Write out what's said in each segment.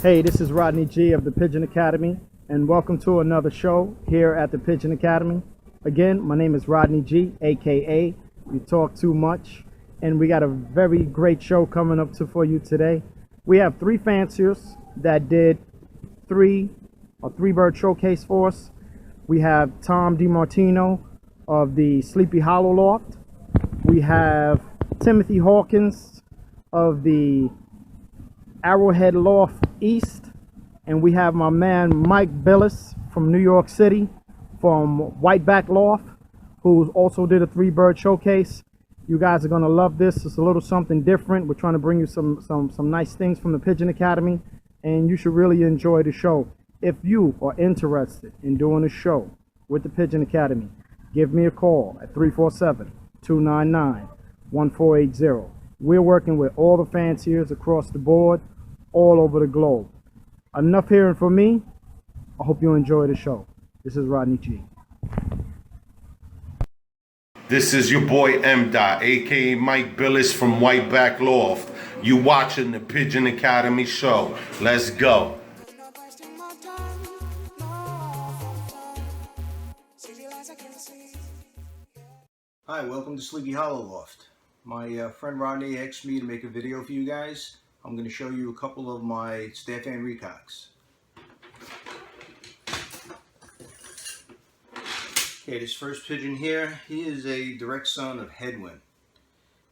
Hey, this is Rodney G of the Pigeon Academy, and welcome to another show here at the Pigeon Academy. Again, my name is Rodney G, aka You Talk Too Much, and we got a very great show coming up for you today. We have three fanciers that did a three-bird showcase for us. We have Tom DiMartino of the Sleepy Hollow Loft. We have Timothy Hawkins of the Arrowhead Loft East, and we have my man Mike Billis from New York City from Whiteback Loft, who also did a three-bird showcase. You guys are gonna love this. It's a little something different. We're trying to bring you some nice things from the Pigeon Academy, and you should really enjoy the show. If you are interested in doing a show with the Pigeon Academy, give me a call at 347-299-1480. We're working with all the fanciers across the board, all over the globe. Enough hearing from me. I hope you enjoy the show. This is Rodney G. This is your boy M. Dot, aka Mike Billis from Whiteback Loft. You watching the Pigeon Academy Show. Let's go. Hi, welcome to Sleepy Hollow Loft. My friend Rodney asked me to make a video for you guys. I'm going to show you a couple of my staff and recocks. Okay, this first pigeon here, he is a direct son of Headwind.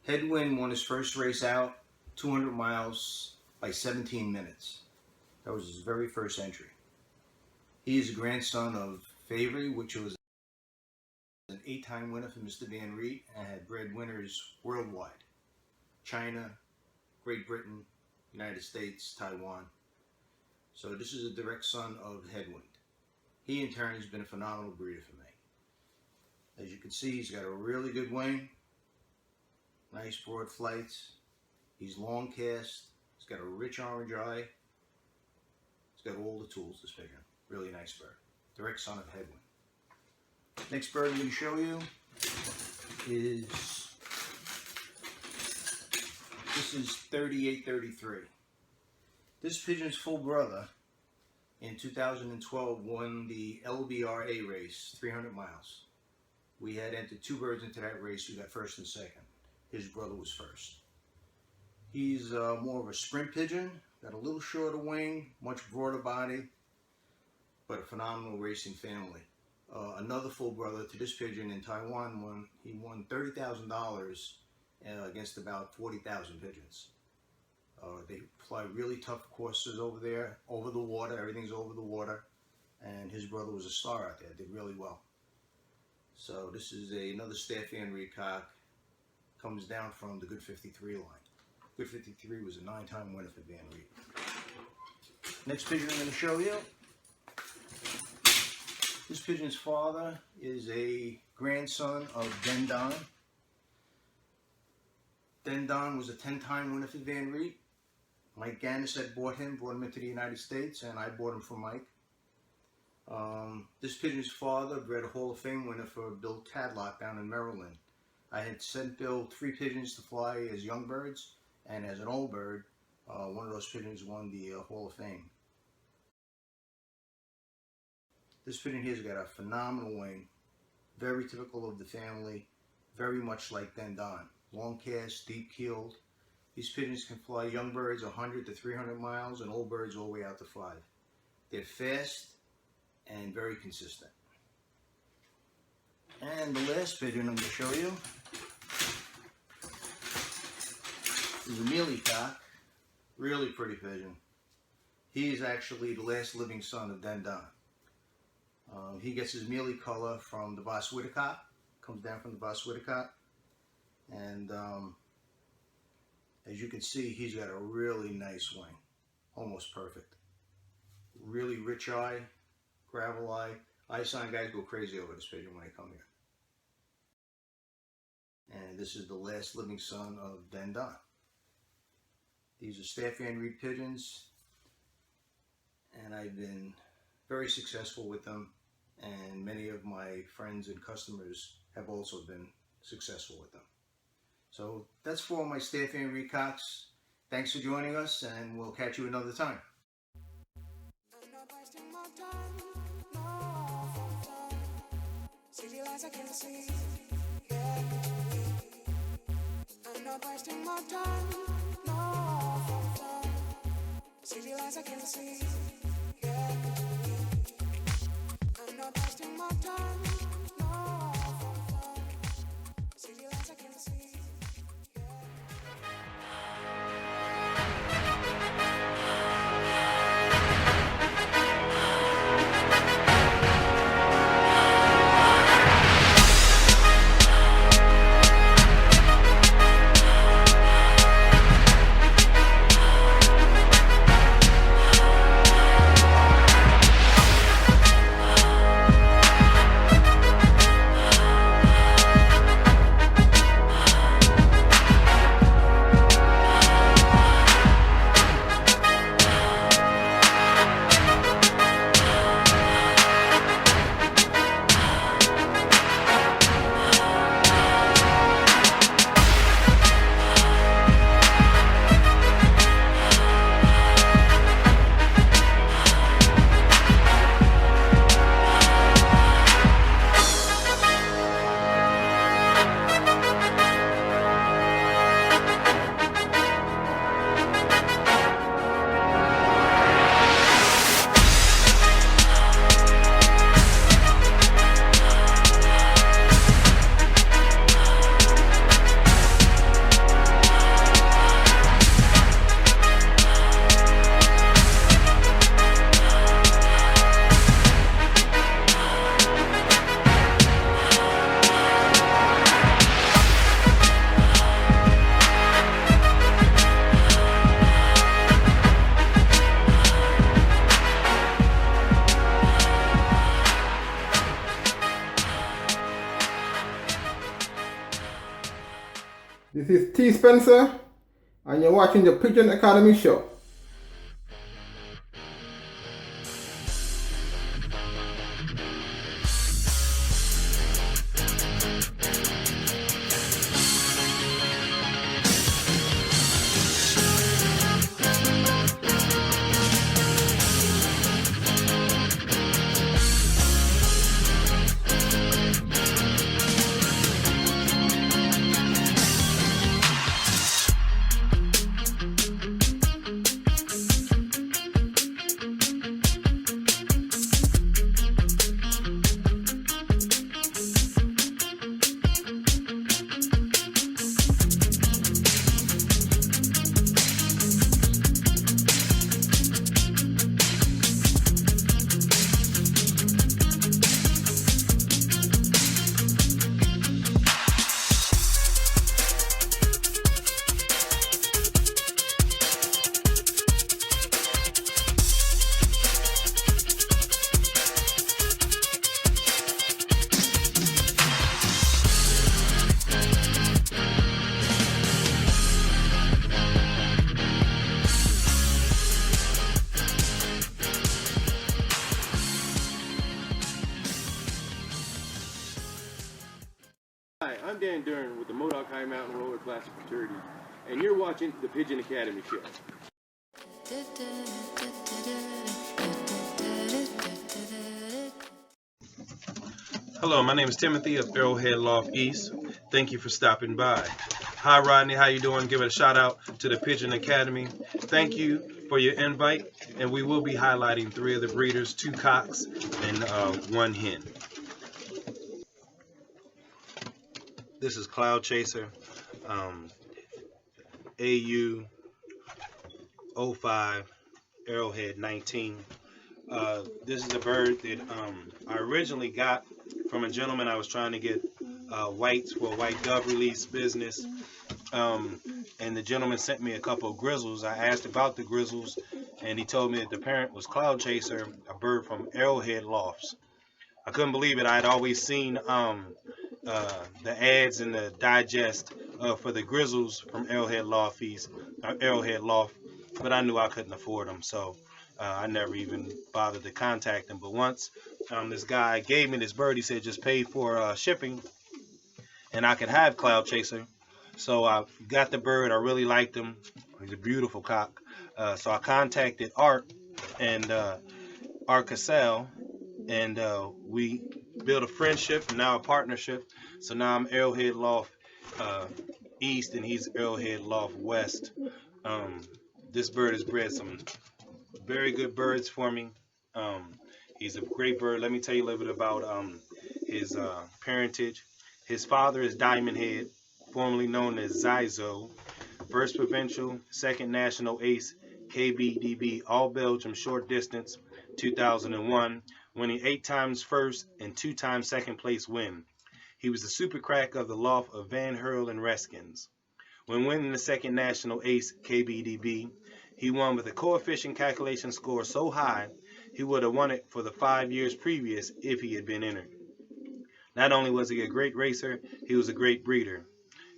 Headwind won his first race out, 200 miles by 17 minutes. That was his very first entry. He is a grandson of Favory, which was an 8-time winner for Mr. Van Reet and had bred winners worldwide. China, Great Britain, United States, Taiwan. So this is a direct son of Headwind. He in turn has been a phenomenal breeder for me. As you can see, he's got a really good wing, nice broad flights. He's long cast. He's got a rich orange eye. He's got all the tools, this pigeon. Really nice bird. Direct son of Headwind. Next bird I'm going to show you is, this is 3833. This pigeon's full brother in 2012 won the LBRA race, 300 miles. We had entered 2 birds into that race. We got first and second. His brother was first. He's more of a sprint pigeon, got a little shorter wing, much broader body, but a phenomenal racing family. Another full brother to this pigeon in Taiwan won $30,000 against about 40,000 pigeons. They fly really tough courses over there, over the water. Everything's over the water, and his brother was a star out there. Did really well. So this is another staff and recock. Comes down from the Good 53 line. Good 53 was a 9-time winner for Van Reet. Next pigeon I'm going to show you. This pigeon's father is a grandson of Dendon. Dendon was a 10-time winner for Van Reet. Mike Gannis had brought him into the United States, and I bought him from Mike. This pigeon's father bred a Hall of Fame winner for Bill Tadlock down in Maryland. I had sent Bill 3 pigeons to fly as young birds, and as an old bird, one of those pigeons won the Hall of Fame. This pigeon here's got a phenomenal wing, very typical of the family, very much like Dendon. Long cast, deep keeled. These pigeons can fly young birds 100 to 300 miles and old birds all the way out to 5. They're fast and very consistent. And the last pigeon I'm going to show you is a mealy cock. Really pretty pigeon. He's actually the last living son of Dendon. He gets his mealy color from the Boss Whittacock. Comes down from the Boss Whittacock. And as you can see, he's got a really nice wing. Almost perfect. Really rich eye, gravel eye. Eye sign guys go crazy over this pigeon when they come here. And this is the last living son of Dendon. These are staff and reed pigeons, and I've been very successful with them, and many of my friends and customers have also been successful with them. So that's for all my staff and recocks. Thanks for joining us, and we'll catch you another time. wasting my time, no fun. City lights I can see, yeah. I'm not wasting my time, no fun. City lights I can see, yeah. I'm not wasting my time, no fun. City lights I can see. This is T. Spencer, and you're watching the Pigeon Academy Show. Hi, I'm Dan Dern with the Modoc High Mountain Roller Classic Fraternity, and you're watching the Pigeon Academy Show. Hello, my name is Timothy of Arrowhead Loft East. Thank you for stopping by. Hi, Rodney. How you doing? Give it a shout out to the Pigeon Academy. Thank you for your invite, and we will be highlighting 3 of the breeders, 2 cocks, and 1 hen. This is Cloud Chaser, AU 05, Arrowhead 19. This is a bird that I originally got from a gentleman. I was trying to get whites for a white dove release business, and the gentleman sent me a couple of grizzles. I asked about the grizzles, and he told me that the parent was Cloud Chaser, a bird from Arrowhead Lofts. I couldn't believe it. I had always seen the ads in the digest for the grizzles from Arrowhead Loft, but I knew I couldn't afford them, so I never even bothered to contact him. But once this guy gave me this bird, he said just pay for shipping, and I could have Cloud Chaser. So I got the bird. I really liked him. He's a beautiful cock. So I contacted Art, and Arcasel, and we built a friendship and now a partnership. So now I'm Arrowhead Loft East and he's Arrowhead Loft West. This bird has bred some very good birds for me. He's a great bird. Let me tell you a little bit about his parentage. His father is Diamond Head, formerly known as Zyzo, first provincial, second national ace, KBDB, all Belgium short distance, 2001, winning 8 times first and 2 times second place win. He was the super crack of the loft of Van Hurl and Reskins. When winning the second national ace, KBDB, he won with a coefficient calculation score so high he would have won it for the 5 years previous if he had been entered. Not only was he a great racer, he was a great breeder.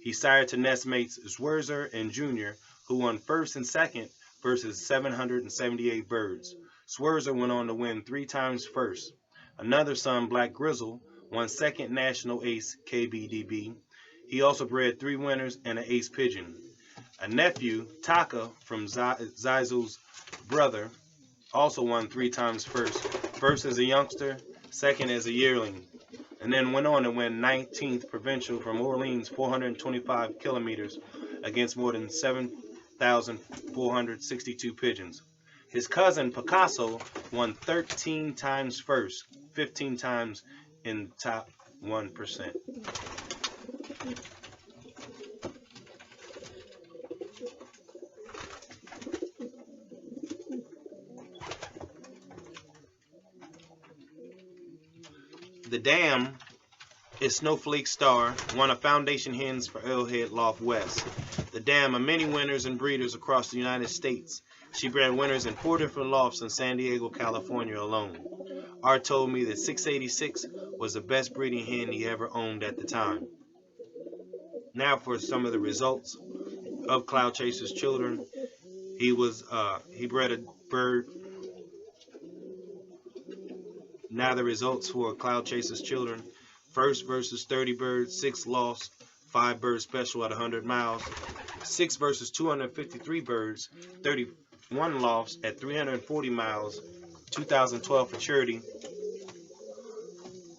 He sired to nestmates Swerzer and Jr., who won first and second versus 778 birds. Swerzer went on to win 3 times first. Another son, Black Grizzle, won second national ace, KBDB. He also bred 3 winners and an ace pigeon. A nephew, Taka, from Zyzo's brother, also won 3 times first as a youngster, second as a yearling, and then went on to win 19th provincial from Orleans, 425 kilometers, against more than 7,462 pigeons. His cousin, Picasso, won 13 times first, 15 times in the top 1%. The Dam is Snowflake Star, won a foundation hens for Arrowhead Loft West. The Dam are many winners and breeders across the United States. She bred winners in 4 different lofts in San Diego, California alone. Art told me that 686 was the best breeding hen he ever owned at the time. Now for some of the results of Cloud Chaser's children. He bred a bird. Now the results for Cloud Chaser's children. First versus 30 birds, 6 lofts, 5 birds special at 100 miles. 6 versus 253 birds, 31 lofts at 340 miles. 2012 for Charity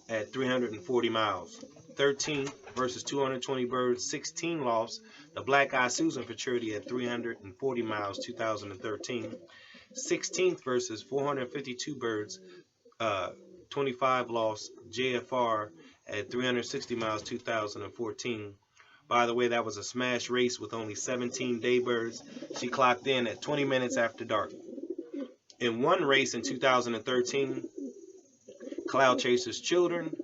at 340 miles. 13 versus 220 birds, 16 lofts. The Black Eye Susan for Charity at 340 miles, 2013. 16th versus 452 birds, 25 lofts. JFR at 360 miles, 2014. By the way, that was a smash race with only 17 day birds. She clocked in at 20 minutes after dark. In one race in 2013, Cloud Chaser's children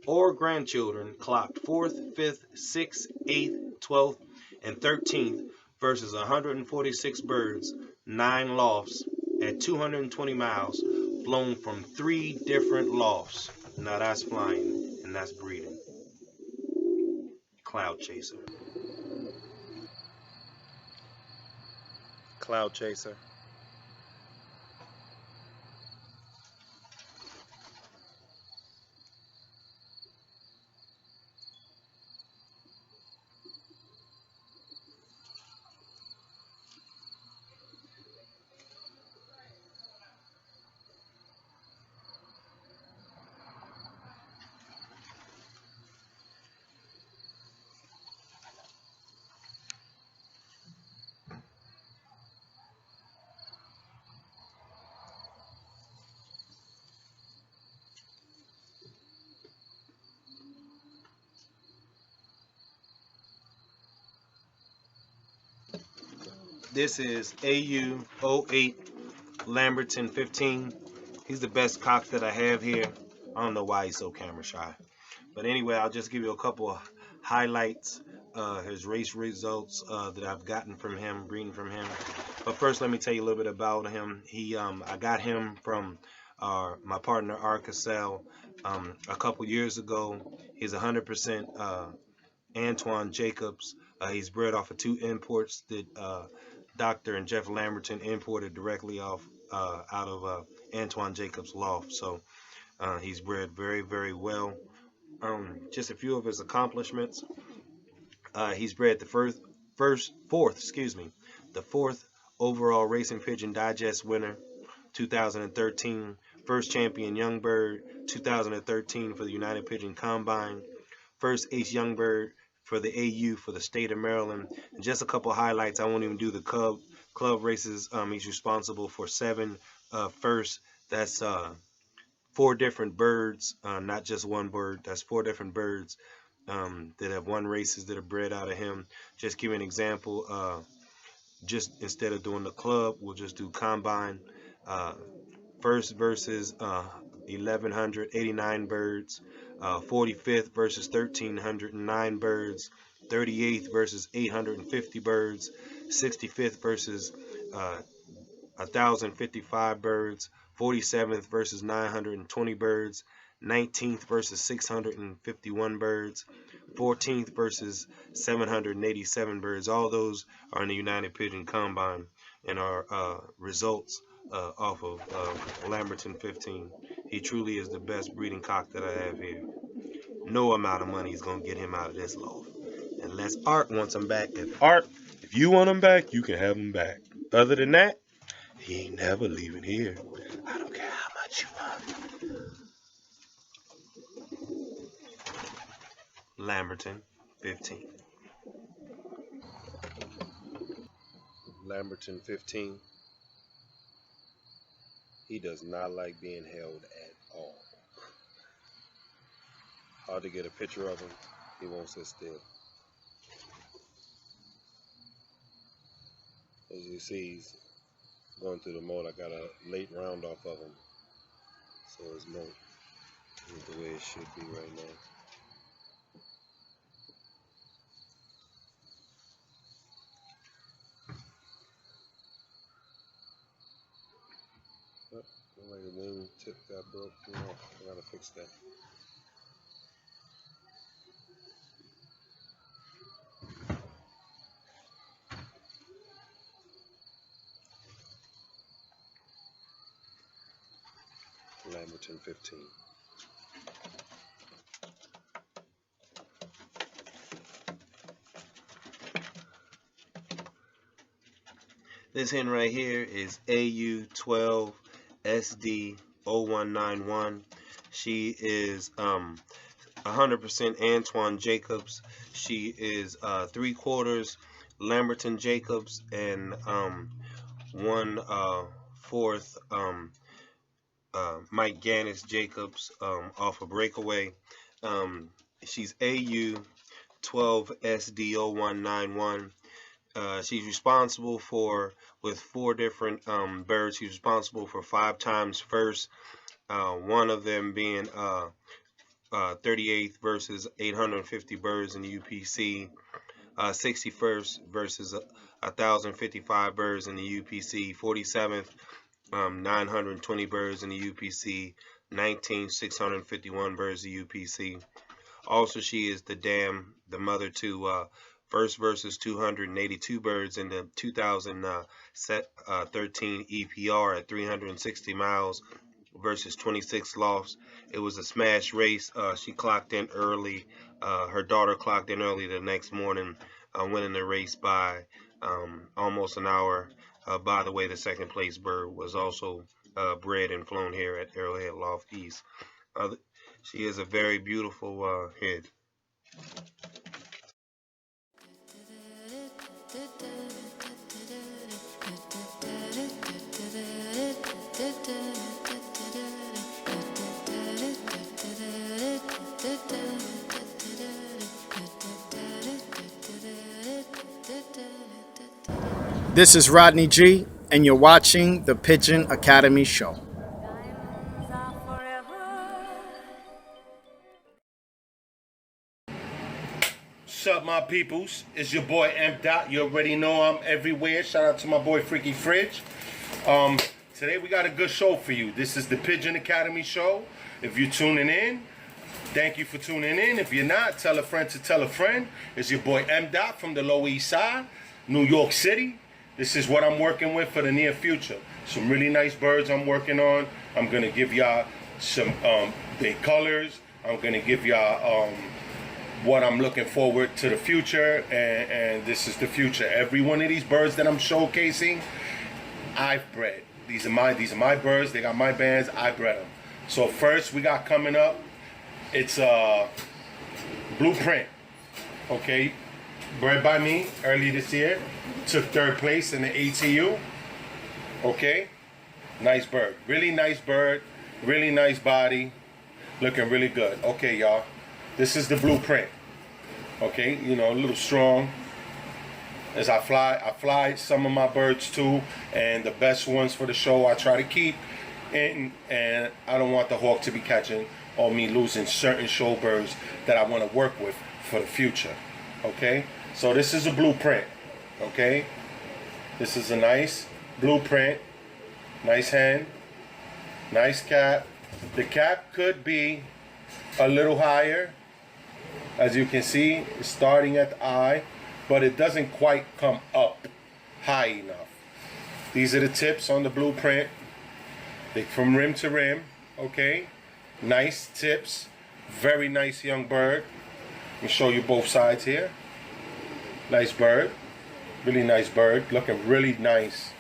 or grandchildren clocked 4th, 5th, 6th, 8th, 12th, and 13th versus 146 birds, 9 lofts at 220 miles, flown from 3 different lofts. Now that's flying and that's breeding. Cloud Chaser. Cloud Chaser. This is AU08 Lamberton 15. He's the best cock that I have here. I don't know why he's so camera shy. But anyway, I'll just give you a couple of highlights, his race results that I've gotten from him, breeding from him. But first, let me tell you a little bit about him. I got him from my partner, Arcasel, a couple years ago. He's 100% Antoine Jacobs. He's bred off of 2 imports that Dr. and Jeff Lamberton imported directly off out of Antoine Jacobs' loft. So he's bred very, very well. Just a few of his accomplishments. He's bred the fourth overall Racing Pigeon Digest winner 2013 first champion young bird, 2013 for the United Pigeon Combine, first ace young bird for the AU for the state of Maryland. And just a couple highlights. I won't even do the club races. He's responsible for 7 firsts. That's 4 different birds, not just one bird. That's 4 different birds that have won races that are bred out of him. Just give you an example. Just instead of doing the club, we'll just do combine. First versus 1,189 birds. 45th versus 1,309 birds. 38th versus 850 birds. 65th versus 1,055 birds. 47th versus 920 birds. 19th versus 651 birds. 14th versus 787 birds. All those are in the United Pigeon Combine and are results off of Lamberton 15. He truly is the best breeding cock that I have here. No amount of money is going to get him out of this loft. Unless Art wants him back. If you want him back, you can have him back. Other than that, he ain't never leaving here. I don't care how much you want. Lamberton 15. Lamberton 15. He does not like being held at all. Hard to get a picture of him. He won't sit still. As you see, he's going through the mold. I got a late round off of him. So his mold is the way it should be right now. Like the wing tip got broke. I gotta fix that. Lamberton 15. This hen right here is AU 12 SD 0191. She is 100% Antoine Jacobs. She is 3/4 Lamberton Jacobs and 1/4 Mike Gannis Jacobs off a breakaway. She's AU 12 SD 0191. She's responsible for, with 4 different birds, she's responsible for 5 times first, one of them being 38th versus 850 birds in the UPC, 61st versus 1,055 birds in the UPC, 47th 920 birds in the UPC, 19th 651 birds in the UPC. Also, she is the mother to first versus 282 birds in the 2013 EPR at 360 miles versus 26 lofts. It was a smash race. She clocked in early. Her daughter clocked in early the next morning, winning the race by almost an hour. By the way, the second place bird was also bred and flown here at Arrowhead Loft East. She is a very beautiful head. This is Rodney G, and you're watching the Pigeon Academy Show. What's up, my peoples? It's your boy M. Dot. You already know I'm everywhere. Shout out to my boy Freaky Fridge. Today we got a good show for you. This is the Pigeon Academy Show. If you're tuning in, thank you for tuning in. If you're not, tell a friend to tell a friend. It's your boy M. Dot from the Lower East Side, New York City. This is what I'm working with for the near future. Some really nice birds I'm working on. I'm gonna give y'all some big colors. I'm gonna give y'all what I'm looking forward to the future, and this is the future. Every one of these birds that I'm showcasing, I've bred. These are my birds. They got my bands. I bred them. So first we got coming up, it's Blueprint. Okay, bred by me early this year. Took 3rd place in the ATU. Okay, nice bird. Really nice bird. Really nice body. Looking really good. Okay, y'all. This is the Blueprint. Okay, you know, a little strong. As I fly some of my birds too, and the best ones for the show I try to keep. And I don't want the hawk to be catching or me losing certain show birds that I want to work with for the future. Okay, so this is a Blueprint. Okay, this is a nice Blueprint. Nice hen. Nice cap. The cap could be a little higher. As you can see, it's starting at the eye, but it doesn't quite come up high enough. These are the tips on the Blueprint. They from rim to rim. Okay, nice tips. Very nice young bird. Let me show you both sides here. Nice bird. Really nice bird. Looking really nice.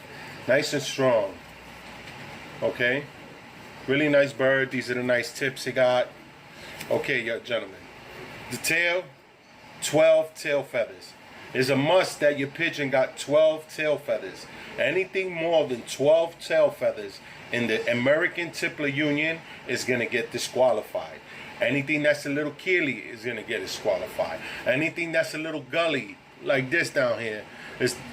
Nice and strong. Okay, really nice bird. These are the nice tips he got. Okay, young gentlemen. The tail, 12 tail feathers. It's a must that your pigeon got 12 tail feathers. Anything more than 12 tail feathers in the American Tippler Union is going to get disqualified. Anything that's a little keely is going to get disqualified. Anything that's a little gully, like this down here,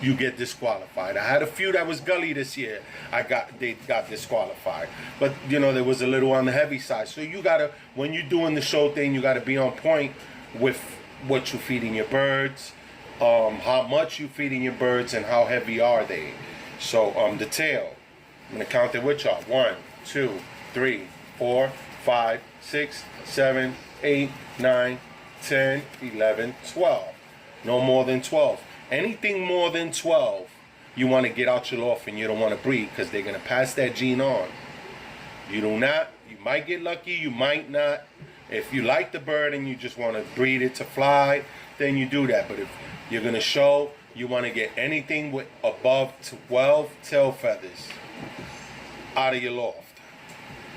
you get disqualified. I had a few that was gully this year. They got disqualified. But you know, there was a little on the heavy side. So you gotta, when you're doing the show thing, you gotta be on point with what you're feeding your birds, how much you're feeding your birds, and how heavy are they. So the tail, I'm gonna count it with y'all. 1, 2, 3, 4, 5, 6, 7, 8, 9, 10, 11, 12. No more than 12. Anything more than 12, you want to get out your loft and you don't want to breed, because they're going to pass that gene on. You do not. You might get lucky. You might not. If you like the bird and you just want to breed it to fly, then you do that. But if you're going to show, you want to get anything with above 12 tail feathers out of your loft.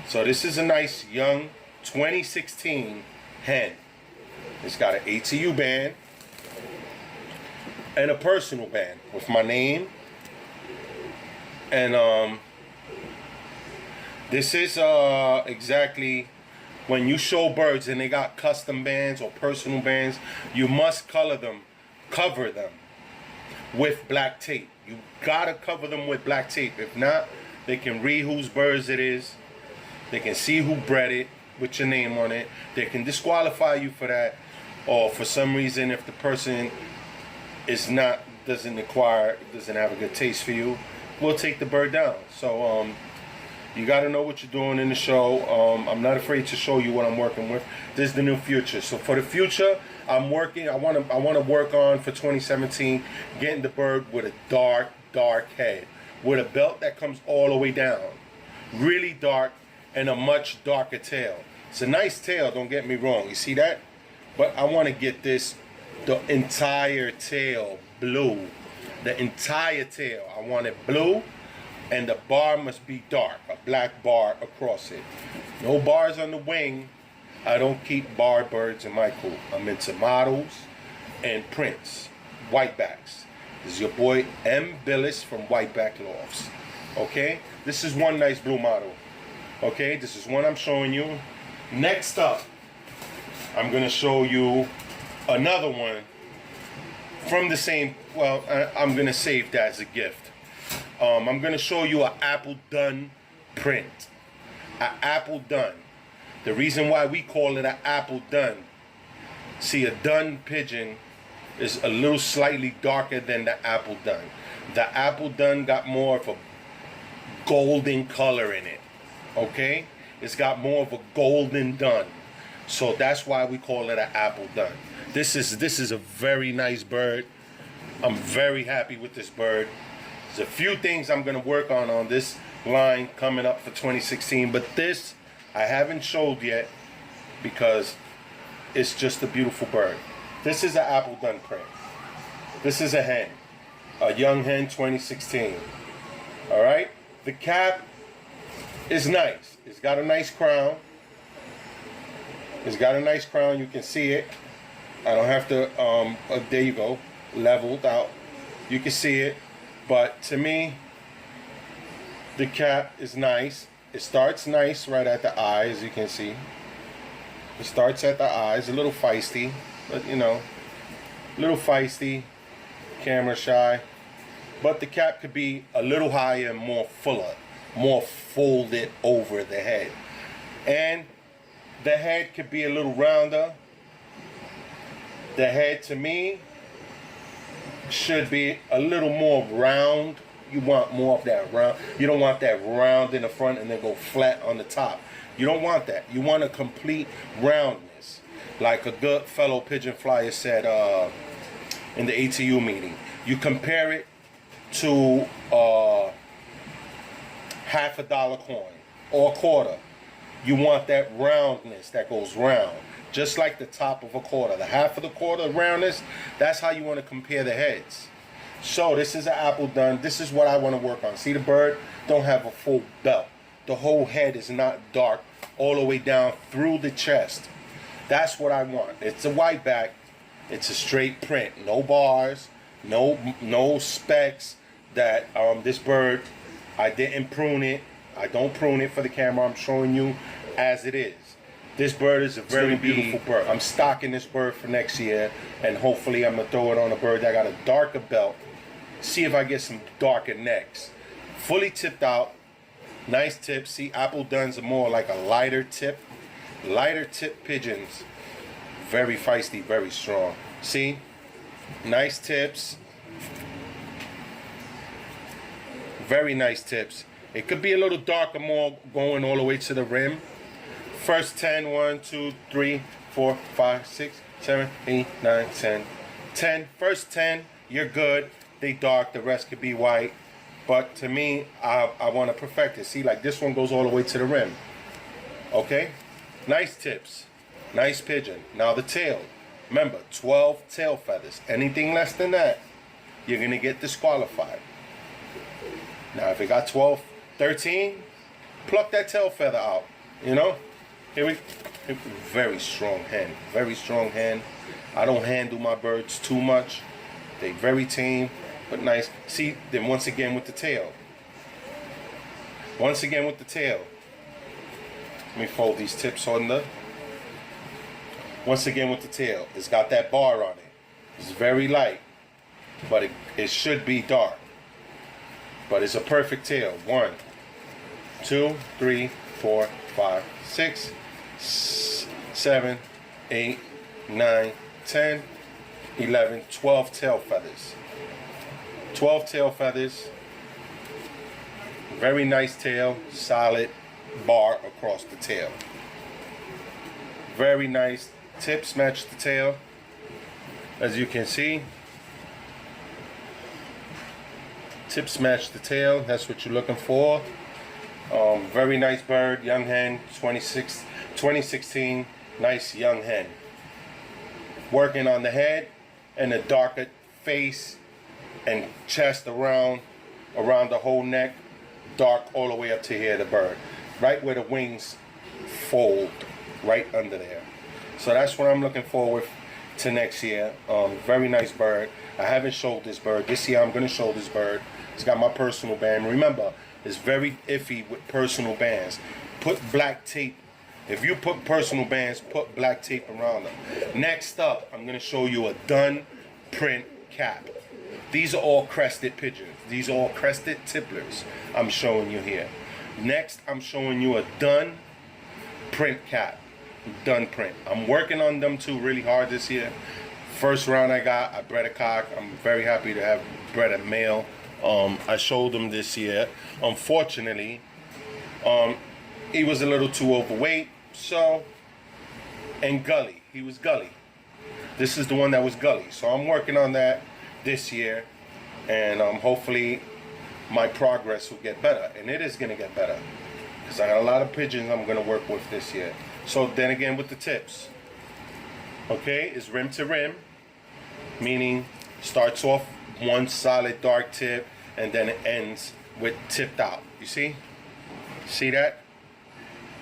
So this is a nice young 2016 hen. It's got an ATU band and a personal band with my name. And this is exactly when you show birds and they got custom bands or personal bands, you must cover them with black tape. You gotta cover them with black tape. If not, they can read whose birds it is. They can see who bred it with your name on it. They can disqualify you for that, or for some reason if the person doesn't have a good taste for you, we'll take the bird down. So you got to know what you're doing in the show. I'm not afraid to show you what I'm working with. This is the new future. So for the future, I'm working. I want to work on, for 2017, getting the bird with a dark head, with a belt that comes all the way down, really dark, and a much darker tail. It's a nice tail, don't get me wrong. You see that? But I want to get the entire tail blue. The entire tail. I want it blue, and the bar must be dark, a black bar across it. No bars on the wing. I don't keep barred birds in my coop. I'm into models and prints, whitebacks. This is your boy M. Billis from Whiteback Lofts. Okay, this is one nice blue model. Okay, this is one I'm showing you. Next up, I'm gonna show you another one from the same, well, I'm gonna save that as a gift. I'm gonna show you an apple dun print. An apple dun. The reason why we call it an apple dun, see, a dun pigeon is a little slightly darker than the apple dun. The apple dun got more of a golden color in it. Okay, it's got more of a golden dun, so that's why we call it an apple dun. This is a very nice bird. I'm very happy with this bird. There's a few things I'm gonna work on this line coming up for 2016, but this I haven't showed yet because it's just a beautiful bird. This is an apple dun print. This is a hen, a young hen, 2016. All right. The cap is nice. It's got a nice crown. It's got a nice crown. You can see it. I don't have to, there you go, leveled out. You can see it. But to me, the cap is nice. It starts nice right at the eye, as you can see. It starts at the eyes, a little feisty, but you know, a little feisty, camera shy. But the cap could be a little higher and more fuller, more folded over the head. And the head could be a little rounder. The head, to me, should be a little more round. You want more of that round. You don't want that round in the front and then go flat on the top. You don't want that. You want a complete roundness. Like a good fellow pigeon flyer said in the ATU meeting. You compare it to half a dollar coin or a quarter. You want that roundness that goes round. Just like the top of a quarter. The half of the quarter roundness, that's how you want to compare the heads. So this is an apple done. This is what I want to work on. See, the bird don't have a full belt. The whole head is not dark all the way down through the chest. That's what I want. It's a white back. It's a straight print. No bars. No specks. That this bird, I didn't prune it. I don't prune it for the camera. I'm showing you as it is. This bird is a very beautiful bird. I'm stocking this bird for next year, and hopefully I'm gonna throw it on a bird that got a darker belt. See if I get some darker necks. Fully tipped out, nice tip. See, apple duns are more like a lighter tip pigeons. Very feisty, very strong. See, nice tips. Very nice tips. It could be a little darker, more going all the way to the rim. First 10, 1, 2, 3, 4, 5, 6, 7, 8, 9, 10. 10, first 10, you're good. They dark, the rest could be white. But to me, I want to perfect it. See, like this one goes all the way to the rim. Okay? Nice tips. Nice pigeon. Now the tail. Remember, 12 tail feathers. Anything less than that, you're going to get disqualified. Now, if it got 12, 13, pluck that tail feather out. You know? Very strong hand. Very strong hand. I don't handle my birds too much. They very tame, but nice. See, then once again with the tail. Once again with the tail. Let me fold these tips under. Once again with the tail. It's got that bar on it. It's very light, but it should be dark. But it's a perfect tail. 1, 2, 3, 4, 5, 6, 7, 8, 9, 10, 11, 12 tail feathers. 12 tail feathers. Very nice tail. Solid bar across the tail. Very nice. Tips match the tail. As you can see. Tips match the tail. That's what you're looking for. Very nice bird. Young hen. 2016. Nice young hen. Working on the head and the darker face and chest around the whole neck, dark all the way up to here, the bird, right where the wings fold, right under there. So that's what I'm looking forward to next year. Very nice bird. I haven't showed this bird. This year I'm going to show this bird. It's got my personal band. Remember, it's very iffy with personal bands. Put black tape. If you put personal bands, put black tape around them. Next up, I'm going to show you a dun print cap. These are all crested pigeons. These are all crested tipplers I'm showing you here. Next, I'm showing you a dun print cap. Dun print. I'm working on them too really hard this year. First round I bred a cock. I'm very happy to have bred a male. I showed him this year. Unfortunately, he was a little too overweight, and gully. He was gully. This is the one that was gully. So I'm working on that this year, and hopefully my progress will get better. And it is going to get better, because I got a lot of pigeons I'm going to work with this year. So then again with the tips. Okay, it's rim to rim, meaning starts off one solid dark tip, and then it ends with tipped out. You see? See that?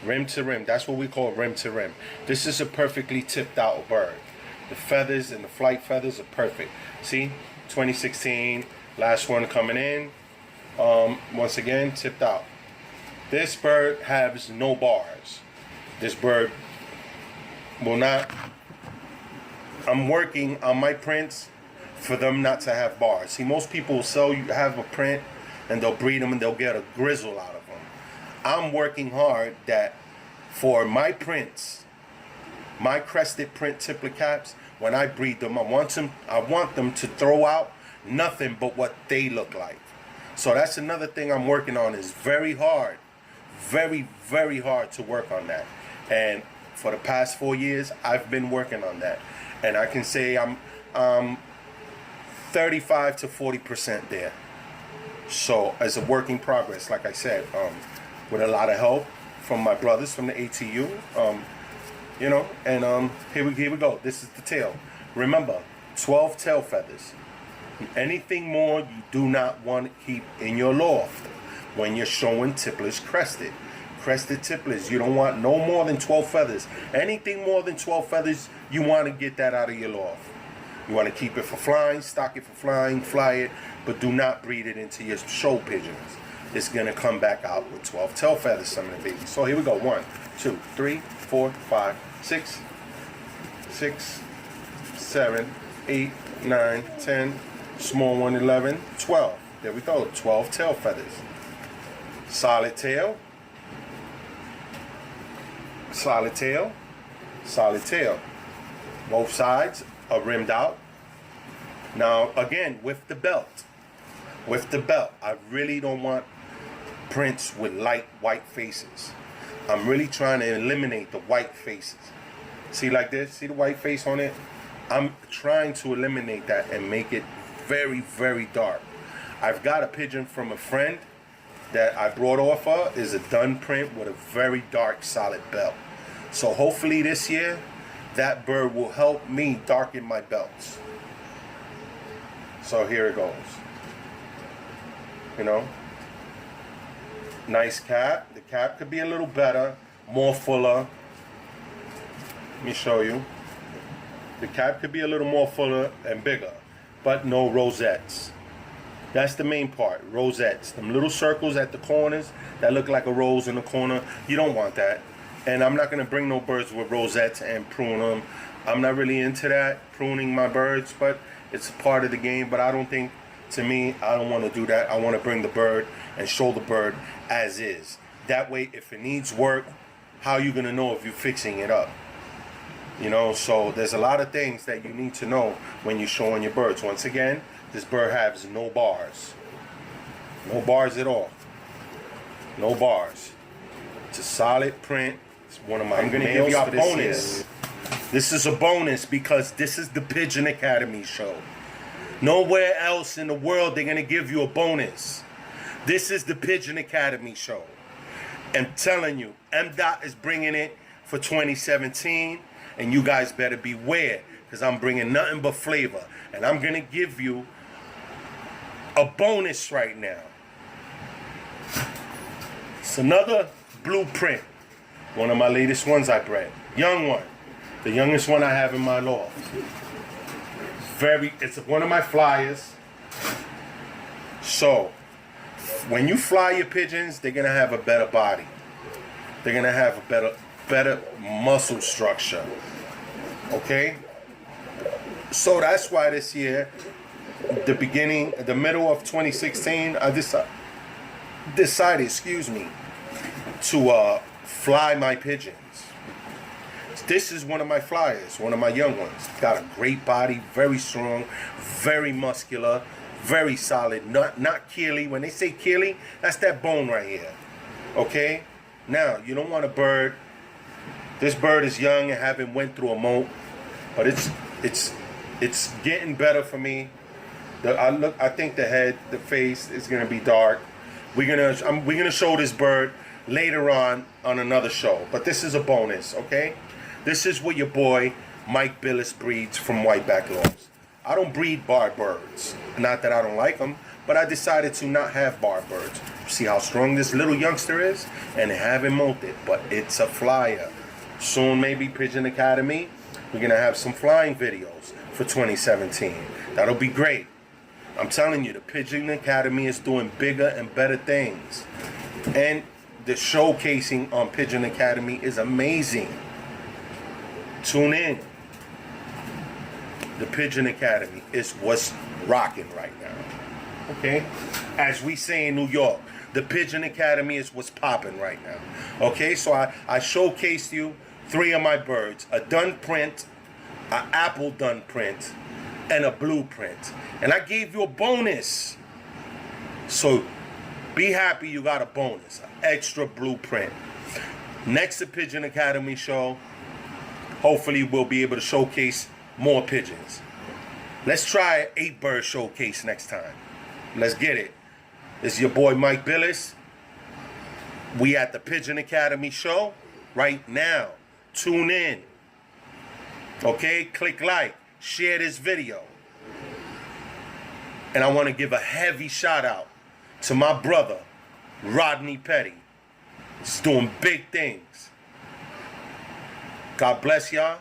Rim to rim. That's what we call rim to rim. This is a perfectly tipped out bird. The feathers and the flight feathers are perfect. See? 2016. Last one coming in. Once again, tipped out. This bird has no bars. This bird will not. I'm working on my prints for them not to have bars. See, most people will sell you, have a print, and they'll breed them and they'll get a grizzle out of them. I'm working hard that for my prints, my crested print tippler caps, when I breed them, I want them to throw out nothing but what they look like. So that's another thing I'm working on. Is very hard, very, very hard to work on that. And for the past 4 years, I've been working on that. And I can say I'm 35 to 40% there. So as a work in progress, like I said, with a lot of help from my brothers from the ATU, you know, and here we go. This is the tail. Remember, 12 tail feathers. Anything more you do not want to keep in your loft when you're showing tipplers crested. Crested tipplers, you don't want no more than 12 feathers. Anything more than 12 feathers, you want to get that out of your loft. You want to keep it for flying, stock it for flying, fly it, but do not breed it into your show pigeons. It's going to come back out with 12 tail feathers, some of the babies. So here we go. 1, 2, 3, 4, 5, 6, 7, 8, 9, 10, small one, 11, 12. There we go. 12 tail feathers. Solid tail. Solid tail. Solid tail. Both sides are rimmed out. Now, again, with the belt. With the belt, I really don't want prints with light white faces. I'm really trying to eliminate the white faces. See like this? See the white face on it? I'm trying to eliminate that and make it very, very dark. I've got a pigeon from a friend that I brought off of, is a dun print with a very dark solid belt. So hopefully this year, that bird will help me darken my belts. So here it goes. You know, nice cap. The cap could be a little better, more fuller. Let me show you. The cap could be a little more fuller and bigger, but no rosettes. That's the main part, rosettes. Them little circles at the corners that look like a rose in the corner, you don't want that. And I'm not gonna bring no birds with rosettes and prune them. I'm not really into that, pruning my birds, but it's a part of the game. But I don't think, to me, I don't wanna do that. I wanna bring the bird and show the bird as is. That way, if it needs work, how are you gonna know if you're fixing it up? You know, so there's a lot of things that you need to know when you're showing your birds. Once again, this bird has no bars. No bars at all. No bars. It's a solid print. It's one of my I'm gonna give you a bonus. This is a bonus because this is the Pigeon Academy Show. Nowhere else in the world they're gonna give you a bonus. This is the Pigeon Academy Show. I'm telling you, M.Dot is bringing it for 2017, and you guys better beware, because I'm bringing nothing but flavor. And I'm gonna give you a bonus right now. It's another blueprint. One of my latest ones I bred. Young one. The youngest one I have in my loft. It's one of my flyers. So, when you fly your pigeons, they're gonna have a better body. They're gonna have a better muscle structure. Okay? So that's why this year, the middle of 2016, I decided, to fly my pigeons. This is one of my flyers, one of my young ones. Got a great body, very strong, very muscular, very solid, not keely. When they say keely, that's that bone right here. Okay? Now, you don't want a bird. This bird is young and haven't went through a molt, but it's getting better for me. I think the head, the face is gonna be dark. We're gonna show this bird later on another show, but this is a bonus, okay? This is what your boy Mike Billis breeds from Whiteback Lords. I don't breed bar birds. Not that I don't like them, but I decided to not have bar birds. See how strong this little youngster is? And haven't molted, but it's a flyer. Soon, maybe Pigeon Academy, we're going to have some flying videos for 2017. That'll be great. I'm telling you, the Pigeon Academy is doing bigger and better things. And the showcasing on Pigeon Academy is amazing. Tune in. The Pigeon Academy is what's rocking right now. Okay? As we say in New York, the Pigeon Academy is what's popping right now. Okay? So I showcased you 3 of my birds. A done print, an apple done print, and a blueprint. And I gave you a bonus. So be happy you got a bonus. An extra blueprint. Next to Pigeon Academy Show, hopefully we'll be able to showcase more pigeons. Let's try an 8-bird showcase next time. Let's get it. This is your boy Mike Billis. We at the Pigeon Academy Show right now. Tune in. Okay? Click like. Share this video. And I want to give a heavy shout out to my brother, Rodney Petty. He's doing big things. God bless y'all.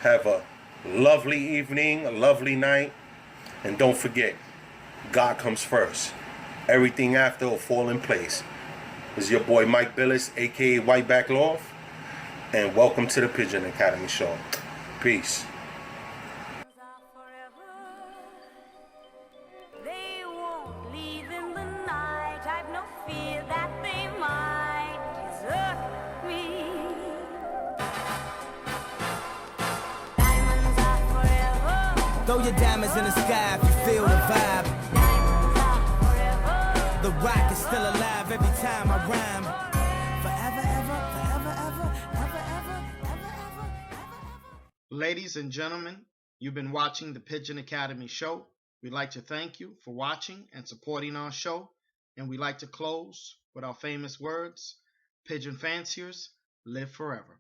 Have a lovely evening, a lovely night. And don't forget, God comes first. Everything after will fall in place. This is your boy Mike Billis, aka Whiteback Loft. And welcome to the Pigeon Academy Show. Peace. They won't leave in the night. I've no fear that they might desert me. Diamonds are forever. Throw your diamonds in the sky if you feel the vibe. Diamonds are forever. The rock is still alive every time I rhyme. Forever, ever, forever, ever, ever, ever, ever, ever, ever. Ladies and gentlemen, you've been watching the Pigeon Academy Show. We'd like to thank you for watching and supporting our show. And we'd like to close with our famous words, Pigeon Fanciers, live forever.